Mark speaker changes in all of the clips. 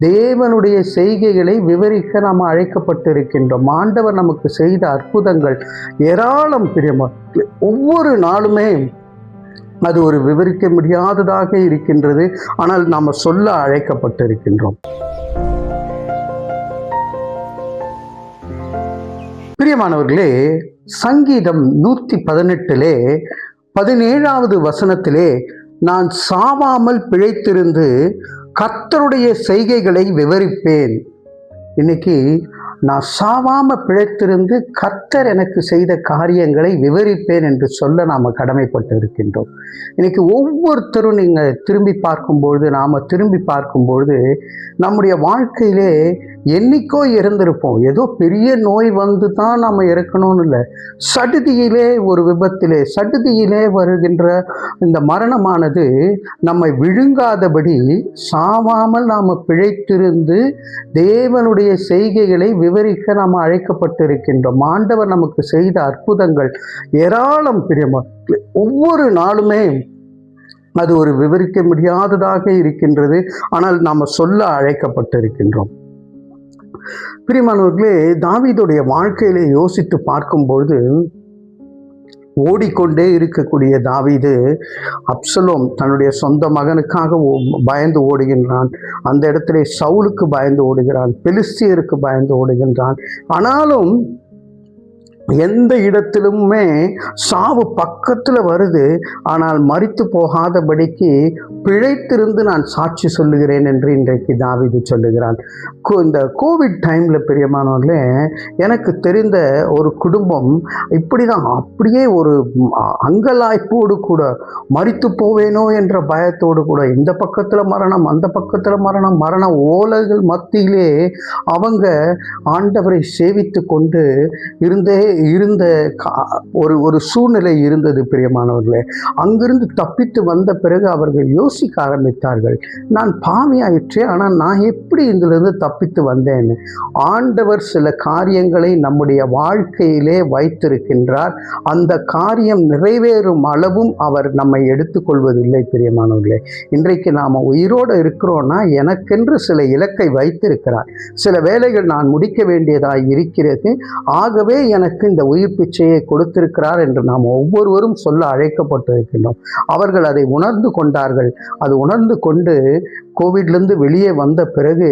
Speaker 1: தேவனுடைய செய்கைகளை விவரிக்க நாம் அழைக்கப்பட்டிருக்கின்றோம். ஆண்டவர் நமக்கு செய்த அற்புதங்கள் ஏராளம் பிரியமா. ஒவ்வொரு நாளுமே அது ஒரு விவரிக்க முடியாததாக இருக்கின்றது. ஆனால் நாம் சொல்ல அழைக்கப்பட்டிருக்கின்றோம். பிரியமானவர்களே, சங்கீதம் 118 17வது வசனத்திலே, நான் சாவாமல் பிழைத்திருந்து கர்த்தருடைய செய்கைகளை விவரிப்பேன். இன்னைக்கு நான் சாவாம பிழைத்திருந்து கர்த்தர் எனக்கு செய்த காரியங்களை விவரிப்பேன் என்று சொல்ல நாம் கடமைப்பட்டு இருக்கின்றோம். இன்னைக்கு ஒவ்வொருத்தரும் நீங்கள் திரும்பி பார்க்கும்பொழுது, நாம் திரும்பி பார்க்கும்பொழுது நம்முடைய வாழ்க்கையிலே என்னைக்கோ இறந்திருப்போம். ஏதோ பெரிய நோய் வந்து தான் நாம் இறக்கணும்னு இல்லை. சடுதியிலே ஒரு விபத்திலே, சடுதியிலே வருகின்ற இந்த மரணமானது நம்மை விழுங்காதபடி சாவாமல் நாம் பிழைத்திருந்து தேவனுடைய செய்கைகளை விவரிக்க நாம் அழைக்கப்பட்டிருக்கின்றோம். ஆண்டவர் நமக்கு செய்த அற்புதங்கள் ஏராளம் பிரியமா. ஒவ்வொரு நாளுமே அது ஒரு விவரிக்க முடியாததாக இருக்கின்றது. ஆனால் நாம் சொல்ல அழைக்கப்பட்டிருக்கின்றோம். பிரியமானவர்களே, தாவீதுடைய வாழ்க்கையிலே யோசித்து பார்க்கும்பொழுது, ஓடிக்கொண்டே இருக்கக்கூடிய தாவீது அப்சலோம் தன்னுடைய சொந்த மகனுக்காக பயந்து ஓடுகின்றான். அந்த இடத்துல சவுலுக்கு பயந்து ஓடுகிறான், பெலிஸ்தியருக்கு பயந்து ஓடுகின்றான். ஆனாலும் எந்த இடத்திலுமே சாவு பக்கத்தில் வருது. ஆனால் மரித்து போகாதபடிக்கு பிழைத்திருந்து நான் சாட்சி சொல்லுகிறேன் என்று இன்றைக்கு தாவீது சொல்லுகிறான். இந்த கோவிட் டைமில் பிரியமானவர்களே, எனக்கு தெரிந்த ஒரு குடும்பம் இப்படி தான், அப்படியே ஒரு அங்கலாய்ப்போடு கூட, மரித்து போவேனோ என்ற பயத்தோடு கூட, இந்த பக்கத்தில் மரணம், அந்த பக்கத்தில் மரணம், மரண ஓலைகள் மத்தியிலே அவங்க ஆண்டவரை சேவித்து கொண்டு இருந்த ஒரு சூழ்நிலை இருந்தது பிரியமானவர்களே. அங்கிருந்து தப்பித்து வந்த பிறகு அவர்கள் யோசிக்க ஆரம்பித்தார்கள், நான் பாவியாயிற்றே, ஆனால் நான் எப்படி இதிலிருந்து தப்பித்து வந்தேன்னு. ஆண்டவர் சில காரியங்களை நம்முடைய வாழ்க்கையிலே வைத்திருக்கின்றார். அந்த காரியம் நிறைவேறும் அளவும் அவர் நம்மை எடுத்துக்கொள்வதில்லை பிரியமானவர்களே. இன்றைக்கு நாம் உயிரோடு இருக்கிறோன்னா எனக்கென்று சில இலக்கை வைத்திருக்கிறார். சில வேலைகள் நான் முடிக்க வேண்டியதாக இருக்கிறது. ஆகவே எனக்கு இந்த உயிர் பிச்சையை கொடுத்திருக்கிறார் என்று நாம் ஒவ்வொருவரும் சொல்ல அழைக்கப்பட்டிருக்கின்றோம். அவர்கள் அதை உணர்ந்து கொண்டார்கள். அது உணர்ந்து கொண்டு கோவிட்லேருந்து வெளியே வந்த பிறகு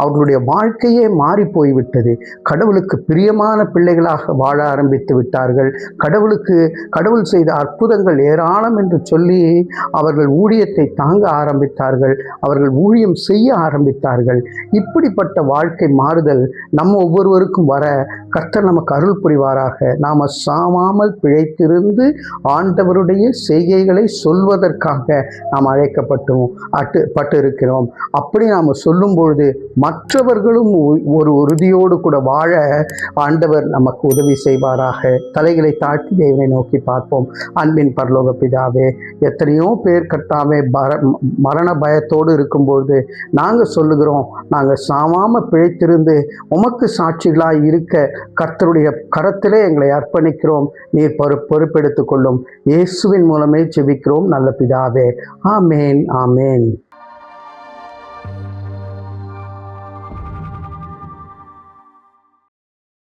Speaker 1: அவர்களுடைய வாழ்க்கையே மாறி போய்விட்டது. கடவுளுக்கு பிரியமான பிள்ளைகளாக வாழ ஆரம்பித்து விட்டார்கள். கடவுள் செய்த அற்புதங்கள் ஏராளம் என்று சொல்லி அவர்கள் ஊழியத்தை தாங்க ஆரம்பித்தார்கள். அவர்கள் ஊழியம் செய்ய ஆரம்பித்தார்கள். இப்படிப்பட்ட வாழ்க்கை மாறுதல் நம்ம ஒவ்வொருவருக்கும் வர கர்த்தர் நமக்கு அருள் புரிவாராக. நாம் சாவாமல் பிழைத்திருந்து ஆண்டவருடைய செய்கைகளை சொல்வதற்காக நாம் அழைக்கப்பட்டு இருக்கிறோம். அப்படி நாம் சொல்லும் பொழுது மற்றவர்களும் ஒரு உறுதியோடு கூட வாழ ஆண்டவர் நமக்கு உதவி செய்வாராக. தலைகளை தாழ்த்தி தேவனை நோக்கி பார்ப்போம். அன்பின் பரலோக பிதாவே, எத்தனையோ பேர் கர்த்தாவே மரண பயத்தோடு இருக்கும்பொழுது நாங்கள் சொல்லுகிறோம், நாங்கள் சாவாமல் பிழைத்திருந்து உமக்கு சாட்சிகளாய் இருக்க கர்த்தருடைய கரத்திலே எங்களை அர்ப்பணிக்கிறோம். நீர் பொறுப்பெடுத்துக் கொள்ளும். இயேசுவின் மூலமே ஜெபிக்கிறோம் நல்ல பிதாவே. ஆமேன், ஆமேன்.